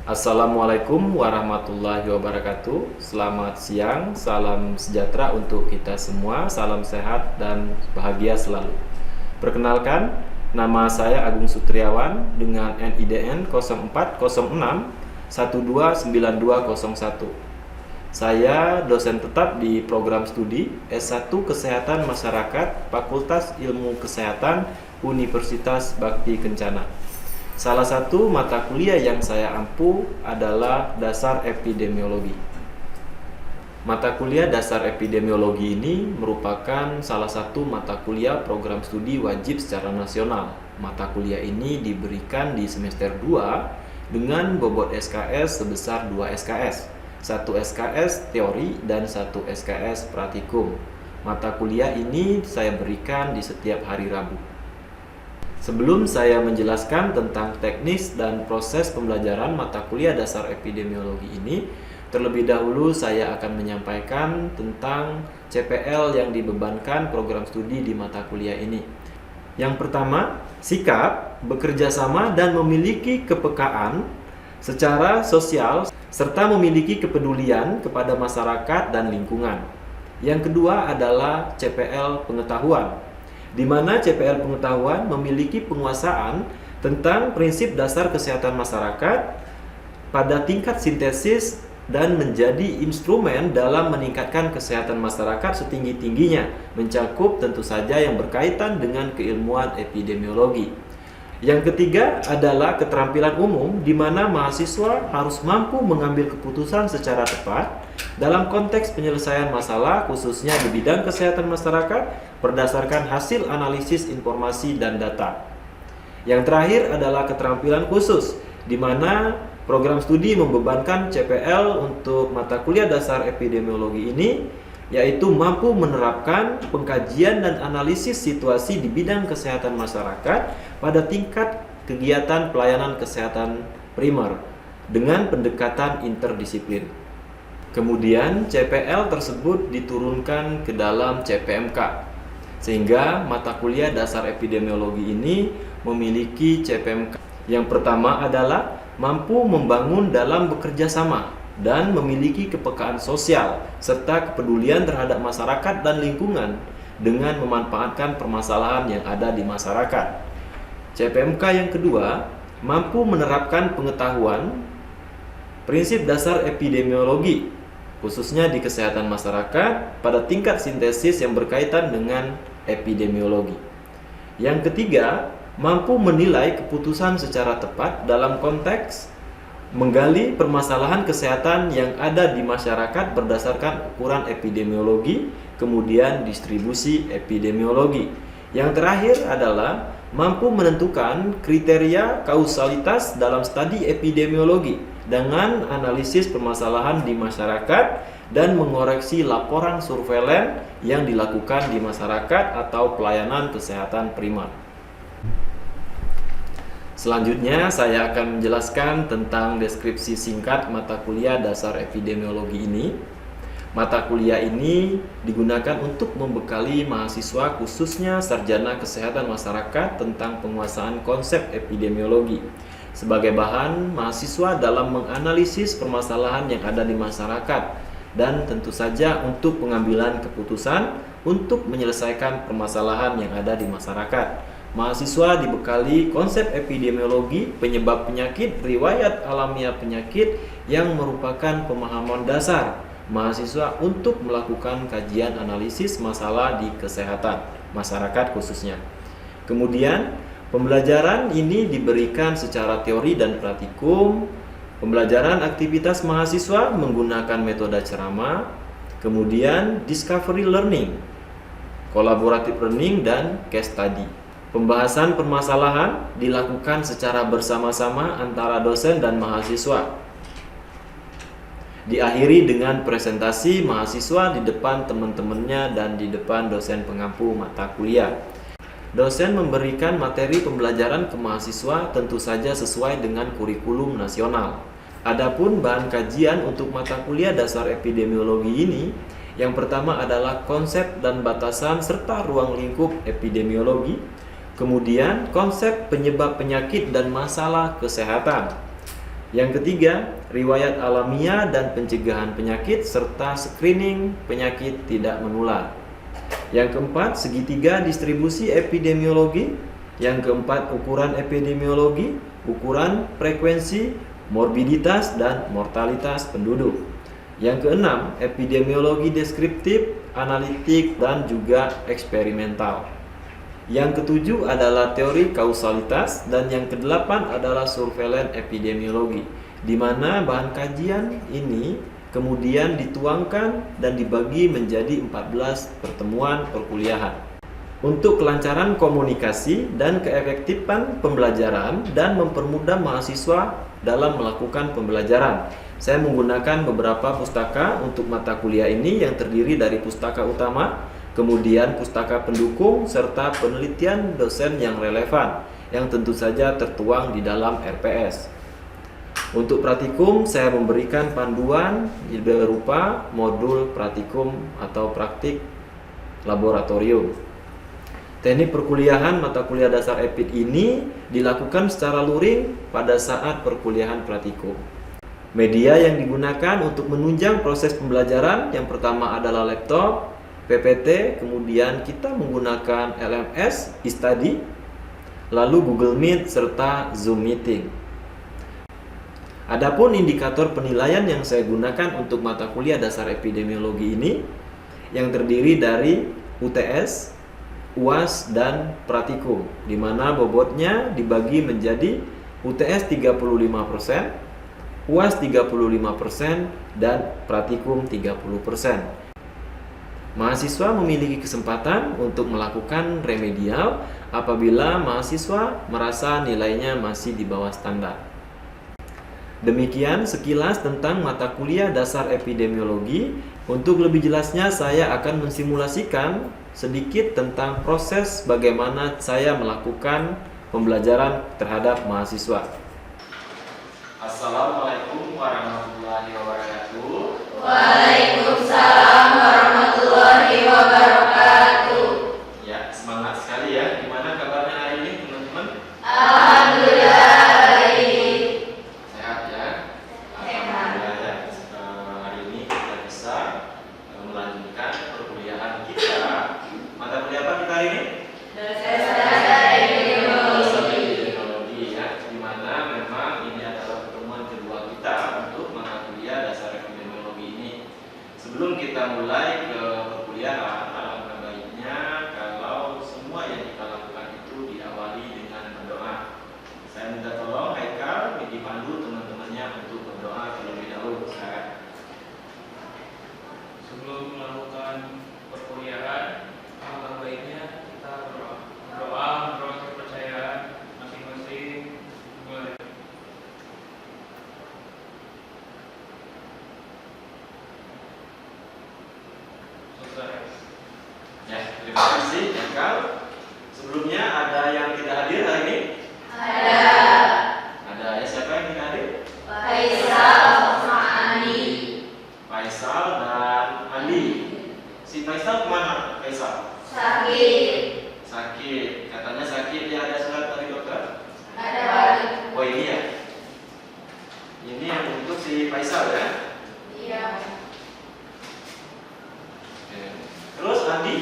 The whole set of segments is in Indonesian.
Assalamualaikum warahmatullahi wabarakatuh. Selamat siang, salam sejahtera untuk kita semua. Salam sehat dan bahagia selalu. Perkenalkan, nama saya Agung Sutriawan dengan NIDN 0406 129201. Saya dosen tetap di program studi S1 Kesehatan Masyarakat Fakultas Ilmu Kesehatan Universitas Bhakti Kencana. Salah satu mata kuliah yang saya ampu adalah dasar epidemiologi. Mata kuliah dasar epidemiologi ini merupakan salah satu mata kuliah program studi wajib secara nasional. Mata kuliah ini diberikan di semester 2 dengan bobot SKS sebesar 2 SKS. 1 SKS teori dan 1 SKS praktikum. Mata kuliah ini saya berikan di setiap hari Rabu. Sebelum saya menjelaskan tentang teknis dan proses pembelajaran mata kuliah dasar epidemiologi ini, terlebih dahulu saya akan menyampaikan tentang CPL yang dibebankan program studi di mata kuliah ini. Yang pertama, sikap, bekerja sama dan memiliki kepekaan secara sosial serta memiliki kepedulian kepada masyarakat dan lingkungan. Yang kedua adalah CPL pengetahuan, di mana CPL pengetahuan memiliki penguasaan tentang prinsip dasar kesehatan masyarakat pada tingkat sintesis dan menjadi instrumen dalam meningkatkan kesehatan masyarakat setinggi-tingginya, mencakup tentu saja yang berkaitan dengan keilmuan epidemiologi. Yang ketiga adalah keterampilan umum, di mana mahasiswa harus mampu mengambil keputusan secara tepat dalam konteks penyelesaian masalah, khususnya di bidang kesehatan masyarakat, berdasarkan hasil analisis informasi dan data. Yang terakhir adalah keterampilan khusus, di mana program studi membebankan CPL untuk mata kuliah dasar epidemiologi ini, yaitu mampu menerapkan pengkajian dan analisis situasi di bidang kesehatan masyarakat pada tingkat kegiatan pelayanan kesehatan primer dengan pendekatan interdisiplin. Kemudian CPL tersebut diturunkan ke dalam CPMK, sehingga mata kuliah dasar epidemiologi ini memiliki CPMK. Yang pertama adalah mampu membangun dalam bekerja sama dan memiliki kepekaan sosial serta kepedulian terhadap masyarakat dan lingkungan dengan memanfaatkan permasalahan yang ada di masyarakat. CPMK yang kedua, mampu menerapkan pengetahuan prinsip dasar epidemiologi khususnya di kesehatan masyarakat pada tingkat sintesis yang berkaitan dengan epidemiologi. Yang ketiga, mampu menilai keputusan secara tepat dalam konteks menggali permasalahan kesehatan yang ada di masyarakat berdasarkan ukuran epidemiologi, kemudian distribusi epidemiologi. Yang terakhir adalah mampu menentukan kriteria kausalitas dalam studi epidemiologi dengan analisis permasalahan di masyarakat dan mengoreksi laporan surveilan yang dilakukan di masyarakat atau pelayanan kesehatan primer. Selanjutnya saya akan menjelaskan tentang deskripsi singkat mata kuliah dasar epidemiologi ini. Mata kuliah ini digunakan untuk membekali mahasiswa khususnya sarjana kesehatan masyarakat tentang penguasaan konsep epidemiologi sebagai bahan mahasiswa dalam menganalisis permasalahan yang ada di masyarakat dan tentu saja untuk pengambilan keputusan untuk menyelesaikan permasalahan yang ada di masyarakat. Mahasiswa dibekali konsep epidemiologi, penyebab penyakit, riwayat alamiah penyakit yang merupakan pemahaman dasar mahasiswa untuk melakukan kajian analisis masalah di kesehatan masyarakat khususnya. Kemudian, pembelajaran ini diberikan secara teori dan praktikum. Pembelajaran aktivitas mahasiswa menggunakan metode ceramah, kemudian discovery learning, collaborative learning, dan case study. Pembahasan permasalahan dilakukan secara bersama-sama antara dosen dan mahasiswa. Diakhiri dengan presentasi mahasiswa di depan teman-temannya dan di depan dosen pengampu mata kuliah. Dosen memberikan materi pembelajaran ke mahasiswa tentu saja sesuai dengan kurikulum nasional. Adapun bahan kajian untuk mata kuliah dasar epidemiologi ini, yang pertama adalah konsep dan batasan serta ruang lingkup epidemiologi. Kemudian konsep penyebab penyakit dan masalah kesehatan. Yang ketiga, riwayat alamiah dan pencegahan penyakit serta screening penyakit tidak menular. Yang keempat, segitiga distribusi epidemiologi. Yang keempat, ukuran epidemiologi, ukuran frekuensi, morbiditas, dan mortalitas penduduk. Yang keenam, epidemiologi deskriptif, analitik, dan juga eksperimental. Yang ketujuh adalah teori kausalitas, dan yang kedelapan adalah surveillance epidemiologi, di mana bahan kajian ini kemudian dituangkan dan dibagi menjadi 14 pertemuan perkuliahan. Untuk kelancaran komunikasi dan keefektifan pembelajaran dan mempermudah mahasiswa dalam melakukan pembelajaran, saya menggunakan beberapa pustaka untuk mata kuliah ini yang terdiri dari pustaka utama, kemudian pustaka pendukung, serta penelitian dosen yang relevan yang tentu saja tertuang di dalam RPS. Untuk praktikum, saya memberikan panduan berupa modul praktikum atau praktik laboratorium. Teknik perkuliahan mata kuliah dasar EPID ini dilakukan secara luring pada saat perkuliahan praktikum. Media yang digunakan untuk menunjang proses pembelajaran yang pertama adalah laptop, PPT, kemudian kita menggunakan LMS, e-study, lalu Google Meet, serta Zoom Meeting. Adapun indikator penilaian yang saya gunakan untuk mata kuliah dasar epidemiologi ini yang terdiri dari UTS, UAS, dan praktikum, di mana bobotnya dibagi menjadi UTS 35%, UAS 35%, dan praktikum 30%. Mahasiswa memiliki kesempatan untuk melakukan remedial apabila mahasiswa merasa nilainya masih di bawah standar. Demikian sekilas tentang mata kuliah dasar epidemiologi. Untuk lebih jelasnya saya akan mensimulasikan sedikit tentang proses bagaimana saya melakukan pembelajaran terhadap mahasiswa. Assalamualaikum warahmatullahi wabarakatuh. Waalaikumsalam warahmatullahi wabarakatuh. Ya, semangat sekali ya. Gimana kabarnya hari ini, teman-teman? Alhamdulillah baik. Sehat ya? Alhamdulillah ya. Hari ini kita bisa melanjutkan perkuliahan kita. Mata kuliah apa kita hari ini? Dasar Epidemiologi ya. Dimana memang ini adalah pertemuan kedua kita untuk mata kuliah dasar epidemiologi ini. Sebelum kita mulai ke perkuliahan, alangkah baiknya kalau semua yang kita lakukan itu diawali dengan berdoa. Saya minta tolong Haikal dipandu teman-temannya untuk berdoa terlebih dahulu. Sebelum melakukan perkuliahan, alangkah baiknya kita berdoa menurut kepercayaan masing-masing. Mulai. Selesai. Ya, terima kasih Haikal. Sebelumnya ada yang tidak hadir hari ini? Ada Ada ya, siapa yang tidak hadir? Faisal sama Andi. Faisal dan Andi. Si Faisal kemana? Faisal Sakit. sakit, katanya sakit. Dia ada surat dari dokter? Ada balik. Oh ini ya, ini yang untuk si Faisal ya. Iya. Oke. Terus Andi?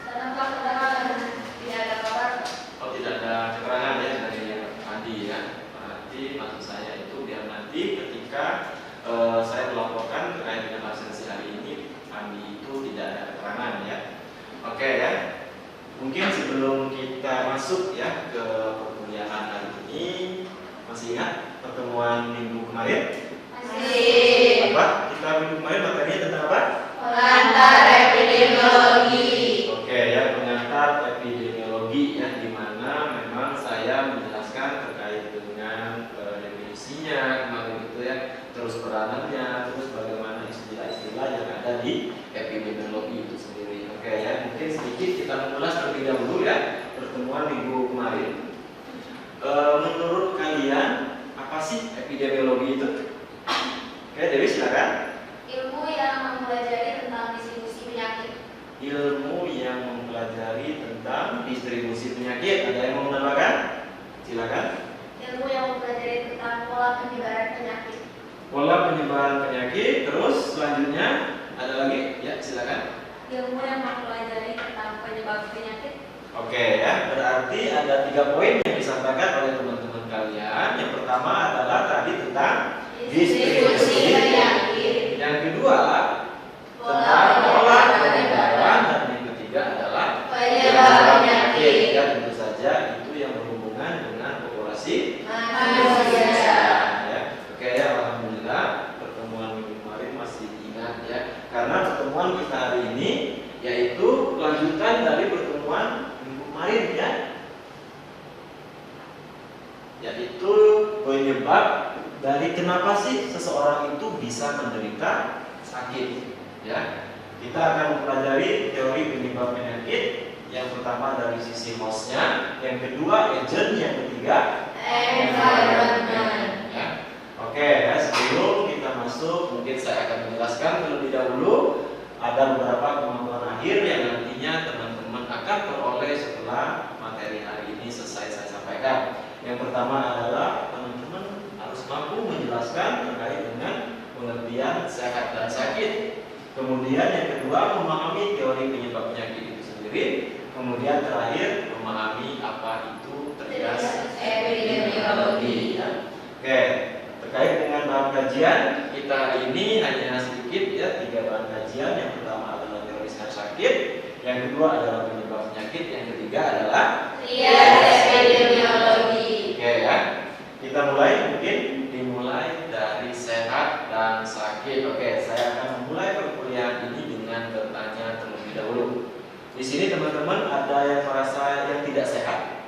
Kenapa kedatangan tidak ada kabar? Oh tidak ada keterangan ya dari Andi ya. Berarti maksud saya itu biar nanti ketika saya melaporkan terkait dengan absensi hari ini, Andi itu tidak ada keterangan ya. Oke ya. Mungkin sebelum kita masuk ya ke perkuliahan hari ini, masih ingat pertemuan minggu kemarin? Masih. Apa? Kita minggu kemarin materinya tentang apa? Pengantar epidemiologi. Oke ya, pengantar epidemiologi ya, di mana memang saya menjelaskan terkait dengan definisinya kemarin itu ya, terus peranannya, terus bagaimana istilah-istilah yang ada di epidemiologi itu sendiri. Oke ya, mungkin sedikit kita mengulas terlebih dahulu ya pertemuan minggu kemarin. Menurut kalian apa sih epidemiologi itu? Oke, Dewi silakan. Ilmu yang mempelajari tentang distribusi penyakit. Ilmu yang mempelajari tentang distribusi penyakit. Ada yang mau menambahkan? Silakan. Ilmu yang mempelajari tentang pola penyebaran penyakit. Pola penyebaran penyakit. Terus selanjutnya ada lagi? Ya, silakan. Ilmu yang mempelajari tentang penyebab penyakit. Oke ya, berarti ada 3 poin yang disampaikan oleh teman-teman kalian. Yang pertama adalah tadi tentang distribusi penyakit. Yang kedua tentang pola penyebaran, dan yang ketiga adalah Penyebab penyakit. Ya, tentu saja itu yang berhubungan dengan populasi Manusia. ya. Oke ya, alhamdulillah pertemuan minggu kemarin masih ingat ya. Karena pertemuan kita hari ini yaitu lanjutan dari pertemuan minggu kemarin ya. Yaitu penyebab dari kenapa sih seseorang itu bisa menderita sakit ya. Kita akan mempelajari teori penyebab penyakit. Yang pertama dari sisi hostnya, yang kedua agent, yang ketiga Environment. ya. Oke ya, sebelum kita masuk mungkin saya akan menjelaskan terlebih dahulu ada beberapa kemampuan akhir yang nantinya teman-teman akan peroleh setelah materi hari ini selesai saya sampaikan. Yang pertama adalah teman-teman harus mampu menjelaskan terkait dengan pengertian sehat dan sakit. Kemudian yang kedua memahami teori penyebab penyakit itu sendiri. Kemudian terakhir memahami apa itu trias epidemiologi ya. Oke, terkait dengan bahan kajian kita ini hanya sedikit ya, 3 bahan kajian. Yang pertama adalah teori sehat sakit, yang kedua adalah penyebab penyakit, yang ketiga adalah Trias epidemiologi. Oke ya, kita mulai mungkin dimulai dari sehat dan sakit. Oke, saya akan memulai perkuliahan ini dengan bertanya terlebih dahulu. Di sini teman-teman ada yang merasa yang tidak sehat?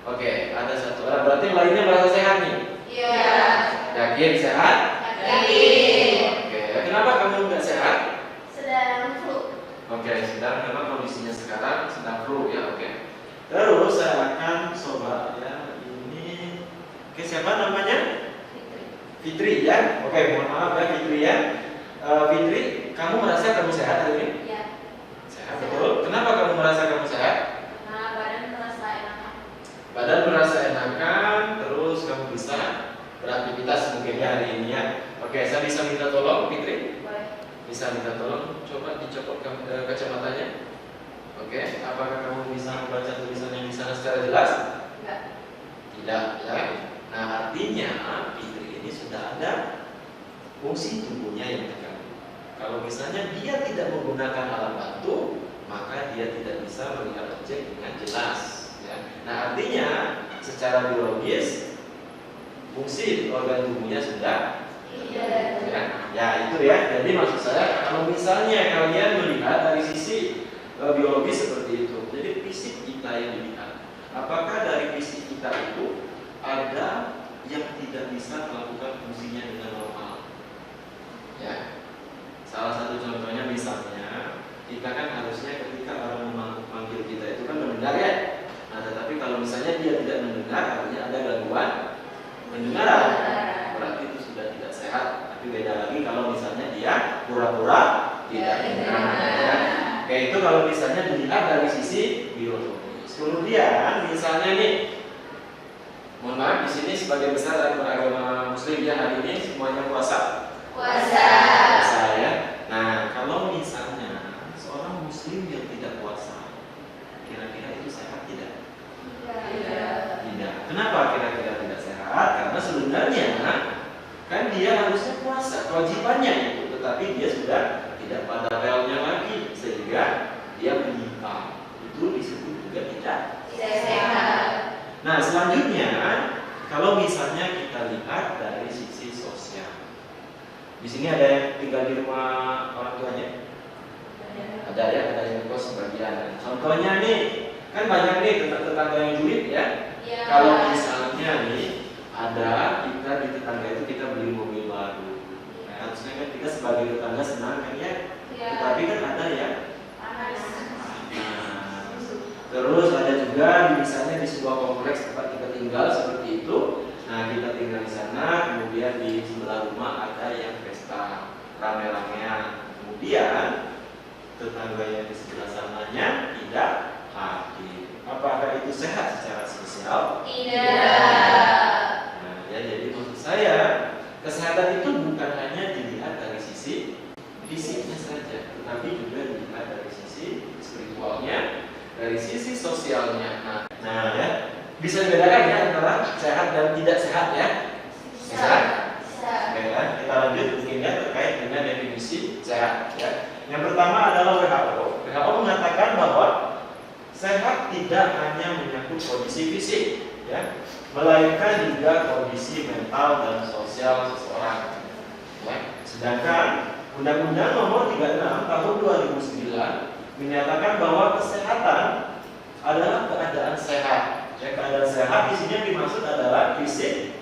Oke, ada satu orang. Berarti lainnya merasa sehat nih? Iya. Yakin sehat? Yakin. Oke, kenapa kamu nggak sehat? Sedang flu. Oke, sedang memang kondisinya sekarang sedang flu ya. Oke. Terus saya akan coba ya ini. Oke, siapa namanya? Fitri ya. Oke, mohon maaf ya Fitri ya. Fitri, kamu merasa kamu sehat hari ini? Ya. Sehat betul. Kenapa kamu merasa kamu sehat? Karena badan merasa enakan. Badan merasa enakan, terus kamu bisa beraktivitas mungkin ya hari ini ya. Oke, saya bisa minta tolong Fitri? Boleh. Bisa minta tolong, coba dicopot kacamatanya. Oke, apakah kamu bisa membaca tulisan yang di sana secara jelas? Enggak. Tidak ya. Nah, artinya Fitri ini sudah ada fungsi tubuhnya yang terganggu. Kalau misalnya dia tidak menggunakan alat bantu, maka dia tidak bisa melihat objek dengan jelas ya. Nah, artinya secara biologis fungsi organ tubuhnya sudah Iya. ya itu ya. Jadi maksud saya kalau misalnya kalian melihat dari sisi biologis seperti itu, jadi fisik kita yang dilihat, apakah dari fisik kita itu ada yang tidak bisa melakukan fungsinya dengan normal ya. Salah satu contohnya misalnya kita kan harusnya ketika orang memanggil kita itu kan mendengar ya. Nah, tetapi kalau misalnya dia tidak mendengar, artinya ada gangguan pendengaran, berarti itu sudah tidak sehat. Tapi beda lagi kalau misalnya dia pura-pura tidak dengar ya. Kayak itu kalau misalnya dilihat dari sisi biologis. Kemudian misalnya nih, mohon maaf di sini sebagian besar dari beragama Muslim ya hari ini semuanya puasa. Puasa. Puasa ya. Nah, kalau misalnya seorang Muslim yang tidak puasa, kira-kira itu sehat tidak? Iya. Tidak. Kenapa kira-kira tidak sehat? Karena sebenarnya kan dia harusnya puasa, kewajibannya itu, tetapi dia sudah tidak pada relnya lagi, sehingga dia menyimpang. Itu disebut juga tidak Sehat. Nah, selanjutnya kalau misalnya kita lihat dari sisi sosial, di sini ada yang tinggal di rumah orang tuanya, ada ya, ada yang kos sebagian. Contohnya nih, kan banyak nih tetangga yang julid ya. Iya. Kalau misalnya nih ada kita di tetangga itu kita beli mobil baru, nah, harusnya kan kita sebagai tetangga senang kan ya. Iya. Tetapi kan ada ya. Panas. Nah, terus ada juga misalnya di sebuah kompleks tempat kita tinggal seperti itu. Nah, kita tinggal di sana, kemudian di sebelah rumah ada yang pesta rame-ramean. Kemudian tetangga yang di sebelah sananya tidak hadir. Apakah itu sehat secara sosial? Tidak. Nah, ya jadi maksud saya Bisa dibedakan ya antara sehat dan tidak sehat ya? Bisa. Oke, kan? Kita lanjut mungkin ya terkait dengan definisi sehat ya. Yang pertama adalah WHO. WHO mengatakan bahwa sehat tidak hanya menyangkut kondisi fisik ya, melainkan juga kondisi mental dan sosial seseorang. Ya. Sedangkan Undang-Undang Nomor 36 Tahun 2009 menyatakan bahwa kesehatan adalah keadaan sehat. Ya, keadaan sehat di sini yang dimaksud adalah fisik,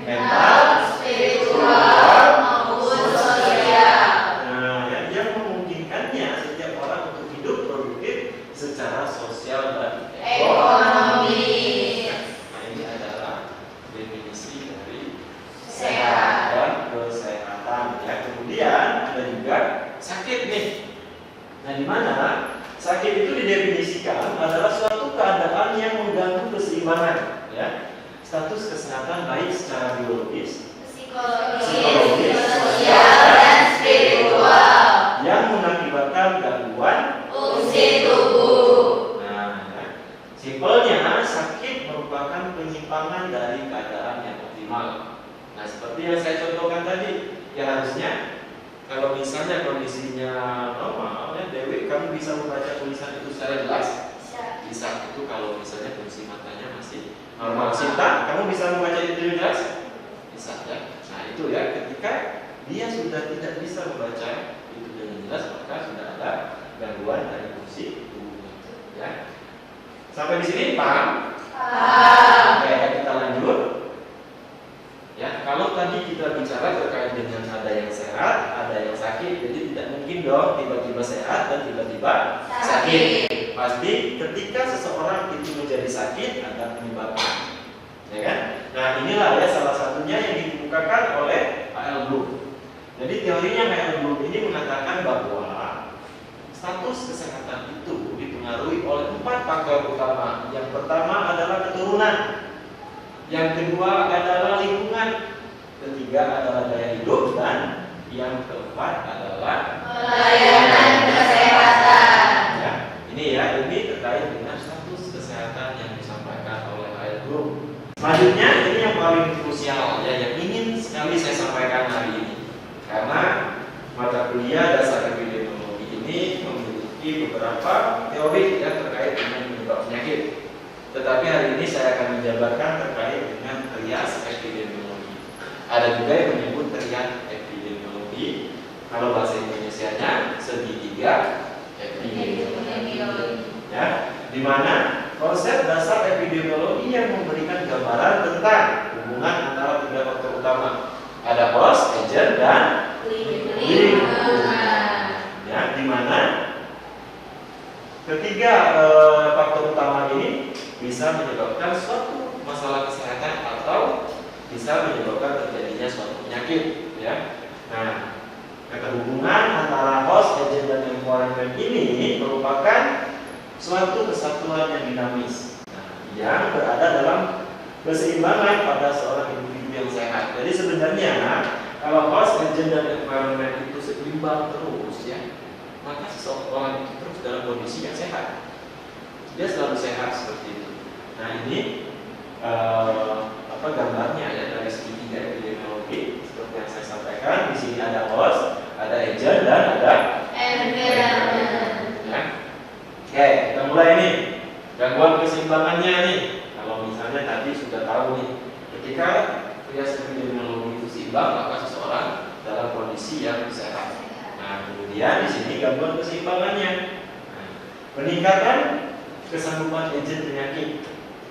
mental, spiritual maupun sosial. Nah, yang memungkinkannya setiap orang untuk hidup produktif secara sosial dan Ekonomi. Nah, ini adalah definisi dari Sehat. dan kesehatan. Ya, kemudian ada juga sakit nih. Nah, di mana sakit itu didefinisikan adalah suatu keadaan yang mengganggu keseimbangan, ya. Status kesehatan baik secara biologis, Psikologis, sosial, dan spiritual. yang mengakibatkan gangguan. Fungsi tubuh. Nah, ya. Simpelnya sakit merupakan penyimpangan dari keadaan yang optimal. Nah, seperti yang saya contohkan tadi, ya harusnya kalau misalnya kondisinya normal, ya Dewi, kamu bisa membaca tulisan itu secara jelas. Bisa itu kalau misalnya fungsi matanya masih normal. Sinta, kamu bisa membaca itu jelas? Bisa ya. Nah, itu ya, ketika dia sudah tidak bisa membaca itu dengan jelas, maka sudah ada gangguan dari fungsi tubuhnya. Ya. Sampai di sini paham? Oke, kita lanjut. Ya, kalau tadi kita bicara terkait dengan ada yang sehat, ada yang sakit, jadi tidak mungkin dong tiba-tiba sehat dan tiba-tiba sakit. Pasti ketika seseorang itu menjadi sakit ada penyebabnya, ya kan? Nah, inilah ya salah satunya yang dikemukakan oleh H.L. Bloom. Jadi teorinya H.L. Bloom ini mengatakan bahwa status kesehatan itu dipengaruhi oleh 4 faktor utama. Yang pertama adalah keturunan, yang kedua adalah lingkungan, ketiga adalah gaya hidup, dan yang keempat adalah Pelayanan kesehatan. ya, ini terkait dengan status kesehatan yang disampaikan oleh H.L. Bloom. Selanjutnya ini yang paling krusial ya, yang ingin sekali saya sampaikan hari ini, karena mata kuliah dasar epidemiologi ini memiliki beberapa teori ya terkait dengan penyebab penyakit. Tetapi hari ini saya akan menjabarkan terkait dengan trias epidemiologi. Ada juga yang menyebut trias epidemiologi. Kalau bahasa Indonesianya segitiga epidemiologi. Ya, di mana konsep dasar epidemiologi yang memberikan gambaran tentang hubungan antara 3 faktor utama. Ada host, agent, dan Lingkungan. ya, di mana ketiga faktor utama ini bisa menyebabkan suatu masalah kesehatan atau bisa menyebabkan terjadinya suatu penyakit, ya. Nah, keterhubungan antara host, agent, dan environment ini merupakan suatu kesatuan yang dinamis, yang berada dalam keseimbangan pada seorang individu yang sehat. Jadi sebenarnya kalau host, agent, dan environment itu seimbang terus, ya, maka seseorang itu terus dalam kondisi yang sehat. Dia selalu sehat seperti itu. Nah, ini gambarnya ya dari segitiga epidemiologi seperti yang saya sampaikan. Di sini ada host, ada agent, dan ada environment. ya. Oke, kita mulai nih. Gangguan keseimbangannya nih. Kalau misalnya tadi sudah tahu nih, ketika trias epidemiologi itu seimbang, maka seseorang dalam kondisi yang sehat. Nah, kemudian di sini gangguan keseimbangannya. Nah, peningkatan kesanggupan agent penyakit.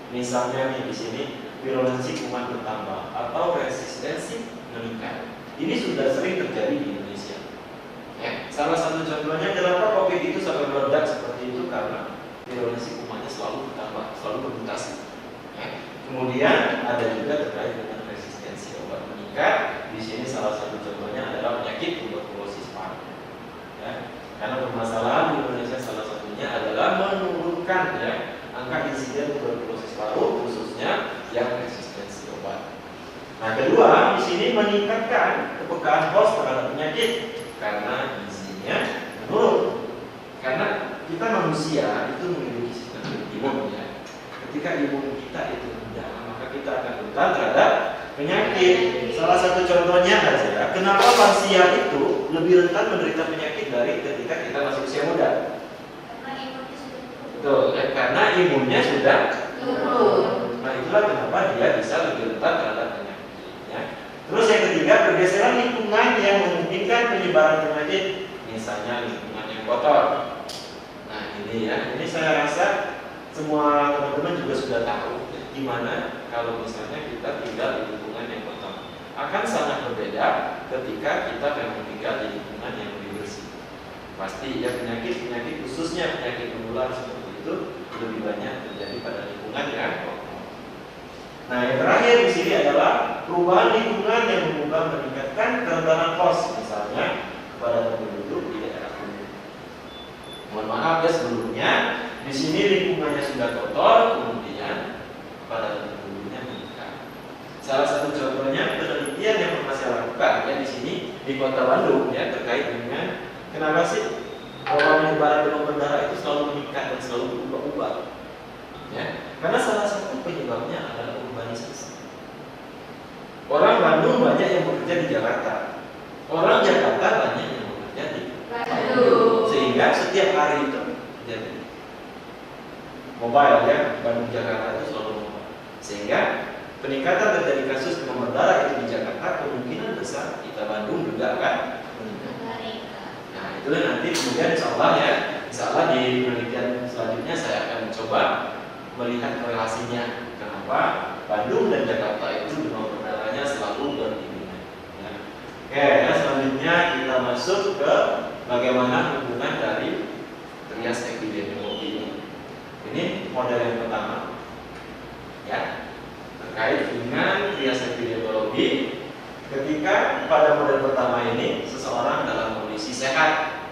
Misalnya nih di sini virulensi kuman bertambah atau resistensi meningkat. Ini sudah sering terjadi di Indonesia. Ya, salah satu contohnya kenapa COVID itu sampai meledak seperti itu karena virulensi kumannya selalu bertambah, selalu bermutasi. Ya. Kemudian ada juga terkait dengan resistensi obat meningkat. Di sini salah satu contohnya adalah penyakit tuberkulosis paru. Ya. Karena permasalahan di Indonesia salah satunya adalah menurunkan ya angka insiden tuberkulosis paru, khususnya yang resistensi obat. Nah, kedua, di sini meningkatkan kepekaan host terhadap penyakit karena gizinya menurun. Karena kita manusia itu memiliki sistem imun ya. Ketika imun kita itu rendah, maka kita akan rentan terhadap penyakit. Salah satu contohnya adalah kenapa lansia itu lebih rentan menderita penyakit dari ketika kita masih usia muda. Betul, ya, karena imunnya sudah turun. Nah, itulah kenapa dia bisa lebih rentan terhadap penyakit. Ya. Terus yang ketiga, pergeseran lingkungan yang memungkinkan penyebaran penyakit, misalnya lingkungan yang kotor. Nah, ini ya, ini saya rasa semua teman-teman juga sudah tahu gimana kalau misalnya kita tinggal di lingkungan yang kotor. Akan sangat berbeda ketika kita memang tinggal di lingkungan yang lebih bersih. Pasti ya penyakit khususnya penyakit menular seperti itu lebih banyak terjadi pada lingkungan yang kotor. Nah, yang terakhir di sini adalah perubahan lingkungan yang mengubah meningkatkan kerentanan host, misalnya kepada penduduk di daerah umum. Mohon maaf ya sebelumnya, di sini lingkungannya sudah kotor, kemudian pada penduduknya meningkat. Salah satu contohnya penelitian yang pernah saya lakukan ya di sini di Kota Bandung ya terkait dengan kenapa sih penyebaran demam berdarah itu selalu meningkat dan selalu berubah-ubah. Ya, karena salah satu penyebabnya adalah urbanisasi. Orang Bandung banyak yang bekerja di Jakarta, orang Jakarta banyak yang bekerja di Bandung, sehingga setiap hari itu terjadi mobile ya, Bandung Jakarta itu selalu mobile, sehingga peningkatan terjadi kasus demam berdarah itu di Jakarta kemungkinan besar kita Bandung juga akan meningkat. Nah, itulah nanti kemudian insya Allah di penelitian selanjutnya saya akan mencoba melihat korelasinya kenapa Bandung dan Jakarta itu demam berdarahnya selalu beriringan. Ya. Oke, ya, selanjutnya kita masuk ke bagaimana hubungan dari trias epidemiologi ini. Ini model yang pertama, ya, terkait dengan trias epidemiologi. Ketika pada model pertama ini seseorang dalam kondisi sehat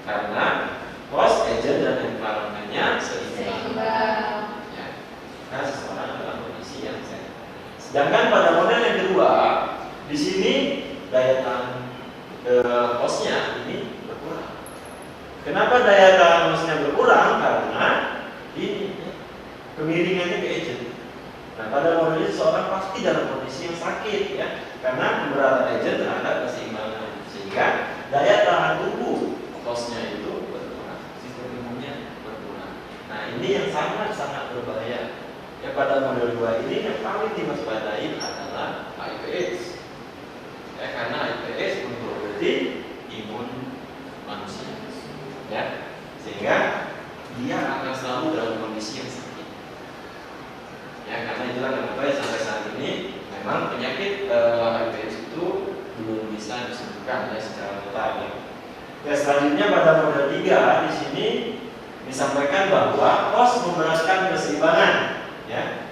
karena host, agent dan environment-nya seimbang. Nah, seseorang dalam kondisi yang sehat. Sedangkan pada model yang kedua, di sini daya tahan hostnya ini berkurang. Kenapa daya tahan hostnya berkurang? Karena ini kemiringannya ke agent. Nah, pada model ini seseorang pasti dalam kondisi yang sakit ya, karena pemberatan agent terhadap keseimbangan, sehingga daya tahan tubuh hostnya itu berkurang, sistem imunnya berkurang. Nah, ini yang sangat-sangat berbahaya. Ya, pada model 2 ini yang paling diwaspadai adalah HIV/AIDS. Ya, karena HIV/AIDS memproduksi imun manusia. Ya, sehingga dia akan selalu dalam kondisi yang sakit. Ya, karena itulah kenapa ya sampai saat ini memang penyakit HIV/AIDS itu belum bisa disembuhkan ya secara total. Ya. Ya, selanjutnya pada model 3 di sini disampaikan bahwa host memberatkan keseimbangan. Ya.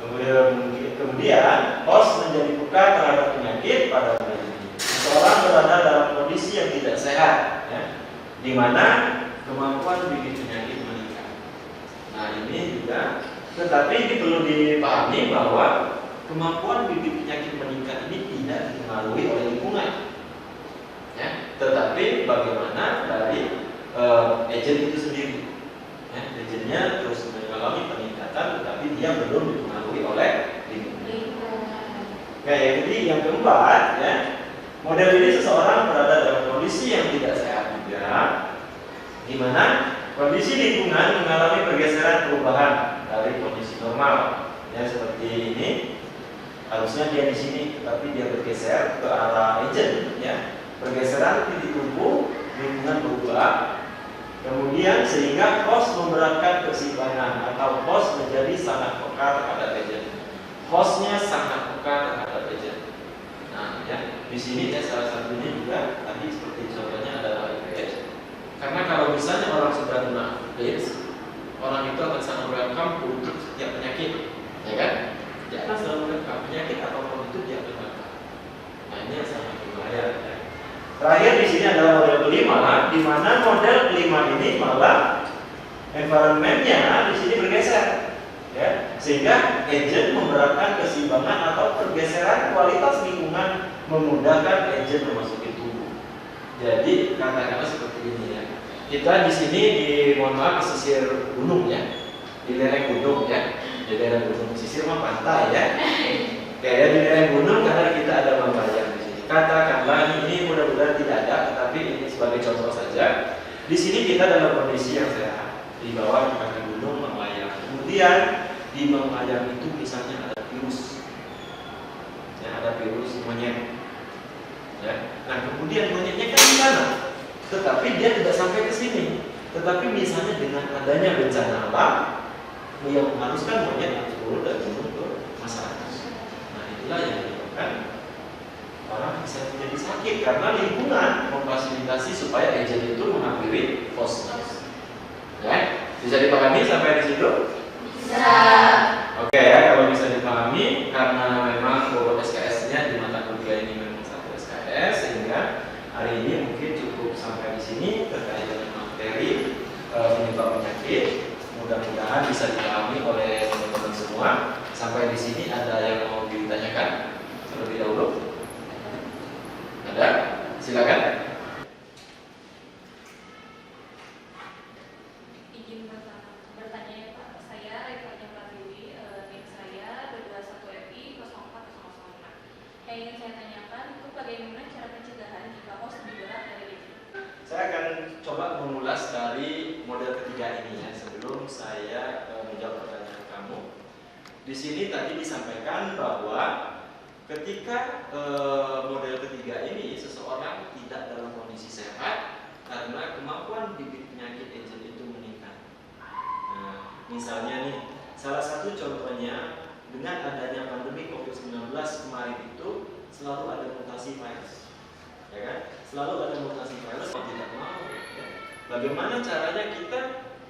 Kemudian host menjadi peka terhadap penyakit pada model ini. Seseorang berada dalam kondisi yang tidak sehat, ya, di mana kemampuan bikin penyakit meningkat. Nah, ini juga, tetapi ini perlu dipahami bahwa kemampuan bikin penyakit meningkat ini tidak dipengaruhi oleh lingkungan. Ya, tetapi bagaimana dari agent itu sendiri. Ya, agentnya terus mengalami peningkatan, tetapi dia belum dipengaruhi oleh lingkungan. Nah, yang keempat, ya, model ini seseorang berada dalam kondisi yang tidak sehat juga, di mana kondisi lingkungan mengalami pergeseran perubahan dari kondisi normal. Ya, seperti ini, harusnya dia di sini, tetapi dia bergeser ke arah agent. Ya, pergeseran titik tubuh, lingkungan berubah. Kemudian sehingga host memberatkan keseimbangan atau host menjadi sangat peka terhadap agent. Hostnya sangat peka terhadap agent. Nah, ya, di sini ya salah satunya juga tadi seperti contohnya adalah HIV/AIDS. Karena kalau misalnya orang sudah kena AIDS, orang itu akan sangat welcome untuk setiap penyakit, ya kan? Dia akan selalu welcome penyakit apapun itu dia akan welcome. Nah, ini yang sangat berbahaya. Ya. Terakhir di sini adalah model kelima, di mana model kelima ini malah environment-nya di sini bergeser, ya, sehingga agent memberatkan keseimbangan atau pergeseran kualitas lingkungan memudahkan agent memasuki tubuh. Jadi katakanlah seperti ini ya, kita di sini di pesisir gunung ya, di lereng gunung ya. Di daerah gunung pesisir mah pantai ya. Kayak di daerah gunung karena kita ada Mambayang di sini. Katakanlah ini mudah-mudahan tidak ada, tetapi ini sebagai contoh saja. Di sini kita dalam kondisi yang sehat. Di bawah di kaki gunung Mambayang. Kemudian di Mambayang itu misalnya ada virus, ya, ada virus monyet. Ya. Nah kemudian monyetnya kan di sana, tetapi dia tidak sampai ke sini. Tetapi misalnya dengan adanya bencana alam yang mengharuskan monyet harus turun dari gunung ke masyarakat. Nah itulah yang menyebabkan orang bisa menjadi sakit karena lingkungan memfasilitasi supaya agent itu menghampiri fosilitas. Ya, bisa dipahami sampai di situ? Bisa. Oke ya, kalau bisa dipahami karena memang bobot SKS-nya di mata kuliah ini memang satu SKS sehingga hari ini mungkin cukup sampai di sini terkait dengan materi penyebab penyakit. Mudah-mudahan bisa dipahami oleh teman-teman semua. Sampai di sini ada yang mau ditanyakan terlebih dahulu? Ada? Silakan. Izin bertanya ya Pak, saya Rifanya Pratiwi, NIM saya 221FI 04006. Yang ingin saya tanyakan itu bagaimana cara pencegahan jika host lebih berat dari agent? Saya akan coba mengulas dari model ketiga ini ya sebelum saya menjawab pertanyaan kamu. Di sini tadi disampaikan bahwa ketika model ketiga ini seseorang tidak dalam kondisi sehat karena kemampuan bibit penyakit agent itu meningkat. Nah, misalnya nih, salah satu contohnya dengan adanya pandemi COVID-19 kemarin itu selalu ada mutasi virus, ya kan? Selalu ada mutasi virus mau tidak mau. Ya. Bagaimana caranya kita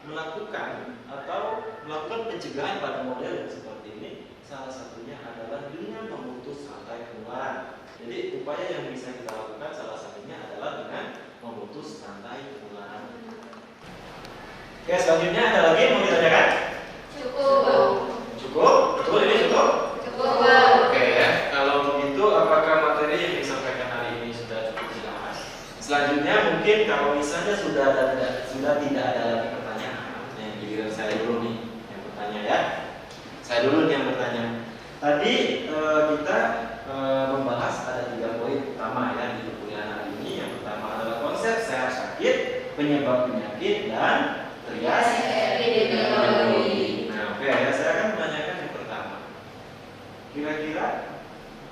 melakukan atau melakukan pencegahan pada model yang seperti ini? Salah satunya adalah dengan memutus rantai penularan. Jadi upaya yang bisa kita lakukan salah satunya adalah dengan memutus rantai penularan. Oke, selanjutnya ada lagi yang mau ditanyakan? Cukup. Cukup? Betul ini cukup? Cukup. Oke ya. Kalau begitu, apakah materi yang disampaikan hari ini sudah cukup jelas? Selanjutnya mungkin kalau misalnya sudah tidak ada lagi pertanyaan, giliran saya dulu nih yang bertanya ya. Saya dulu nih yang bertanya. Tadi kita membahas ada 3 poin utama ya di perkuliahan hari ini. Yang pertama adalah konsep sehat sakit, penyebab penyakit, dan trias epidemiologi. Nah, oke ya, saya akan menanyakan yang pertama. Kira-kira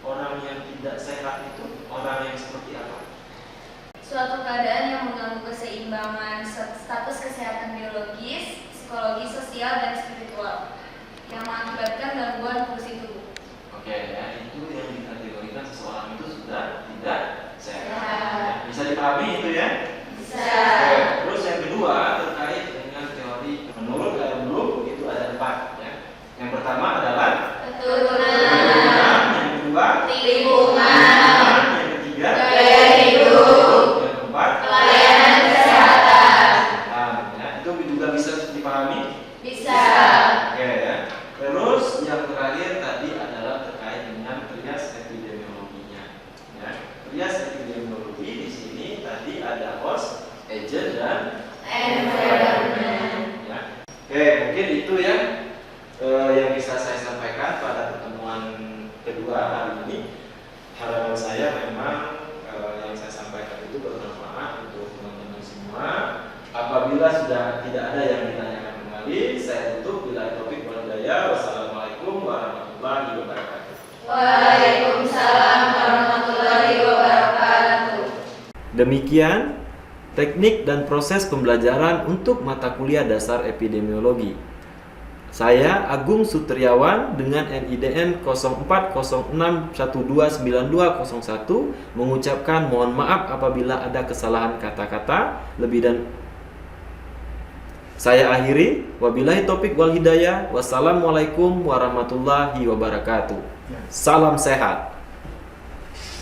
orang yang tidak sehat itu orang yang seperti apa? Suatu keadaan yang mengganggu keseimbangan status kesehatan biologis, psikologis, sosial, dan spiritual yang mengakibatkan gangguan fungsi tubuh. Oke ya, itu yang dikategorikan seseorang itu sudah tidak sehat. Sehat. Bisa dipahami itu ya? Bisa. Oke, terus yang kedua terkait dengan teori menurut Bloom itu ada 4 ya. Yang pertama adalah Keturunan. yang kedua Lingkungan. yang ketiga Gaya hidup. yang keempat Pelayanan kesehatan. ya. Itu juga bisa dipahami. Bisa. Oke ya. Terus yang terakhir tadi adalah terkait dengan trias epidemiologinya. Ya. Trias epidemiologi di sini tadi ada host, agent, dan Environment. ya. Oke, mungkin itu ya yang bisa saya sampaikan pada pertemuan kedua hari ini. Harapan saya memang yang saya sampaikan itu bermanfaat untuk teman-teman semua. Apabila sudah tidak ada yang ditanyakan kembali, saya tutup. Bila topik walhidayah. Wassalamualaikum warahmatullahi wabarakatuh. Waalaikumsalam warahmatullahi wabarakatuh. Demikian teknik dan proses pembelajaran untuk mata kuliah dasar epidemiologi. Saya Agung Sutriawan dengan NIDN 0406129201 mengucapkan mohon maaf apabila ada kesalahan kata-kata. Saya akhiri. Wabillahi taufik wal hidayah. Wassalamualaikum warahmatullahi wabarakatuh. Salam sehat.